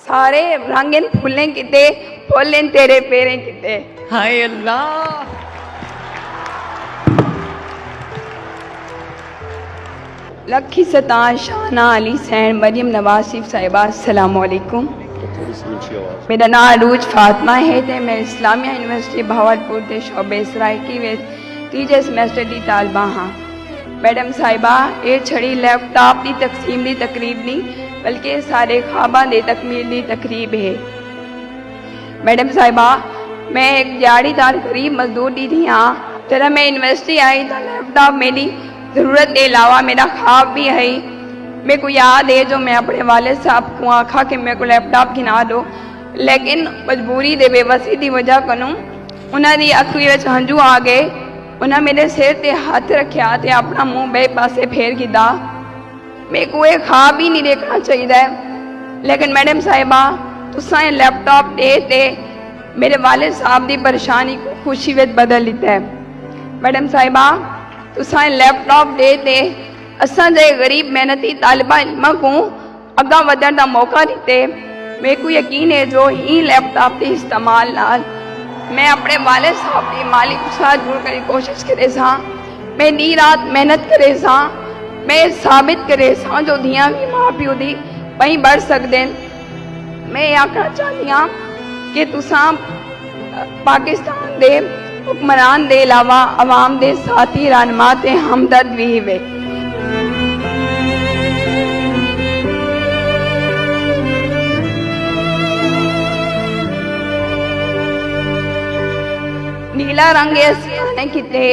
सारे रंगन फुलें किते फुलें तेरे पेरे किते। हाय अल्लाह। लखी सतान शाहना अली सैन मरियम नवाज सिफ साहिबा अस्सलाम वालेकुम। मेरा नाम अरूज फातिमा है ते मैं इस्लामिया यूनिवर्सिटी भावलपुर के शोबे सराइकी में तीजे समैस्टर की तालबा हाँ। मैडम साहिबा ये छड़ी लैपटॉप की तकसीम की तकरीब नहीं बल्कि सारे ख्वाबा की तकमील की तकरीब है। मैडम साहिबा मैं एक दिहाड़ीदार गरीब मजदूर की थी हाँ। जरा मैं यूनिवर्सिटी आई तो लैपटॉप मेरी ज़रूरत के अलावा मेरा ख्वाब भी है। मेरे को याद है जो मैं अपने वालिद साहब को आखा कि मेरे को लैपटॉप गिना दो, लेकिन मजबूरी दे बेबसी की वजह कनों उन्होंने अखी में हंझू आ गए। उन्हें मेरे सिर ते हाथ रखा तो अपना मुँह बे पासे फेर गिदा। मेरे को एक ख्वाब ही नहीं देखना चाहिए, लेकिन मैडम साहिबा तुसा ये लैपटॉप दे मेरे वालिद साहब की परेशानी को खुशी में बदल दिता है। मैडम साहिबा तुसा ये लैपटॉप दे असा जे गरीब मेहनती तालिबा इल्मा को अगा वधण का मौका दिते। मेरे को यकीन है जो ही लैपटॉप के इस्तेमाल नाल मैं अपने वालिद साहब की माली के साथ जुड़ कर कोशिश करे सा, मैं दी रात मेहनत करे सा, मैं साबित करे सा जो धियां भी माँ प्यो दी वहीं बढ़ सकते। मैं आखना चाहती हाँ कि तुसा पाकिस्तान दे हुक्मरान दे अलावा अवाम दे साथी रहनुमा ते हमदर्द भी वे। नीला रंगे सियाने किते,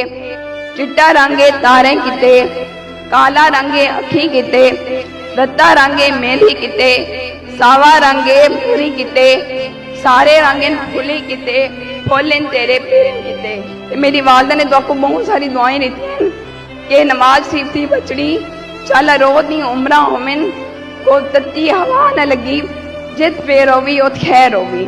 चिट्टा रंगे तारे किते, काला रंगे अखी किते, रत्ता रंगे मेली किते, सावा रंगे पूरी किते, सारे रंगे फुली किते, फुलन तेरे पेरे किते। मेरी वालदा ने तो आपको बहुत सारी दुआएं दी हैं कि नमाज शरीफ थी बचड़ी चल रोज दी उम्रा होमिन को तत्ती हवा न लगी जित पे रोवी उत खैर होवी।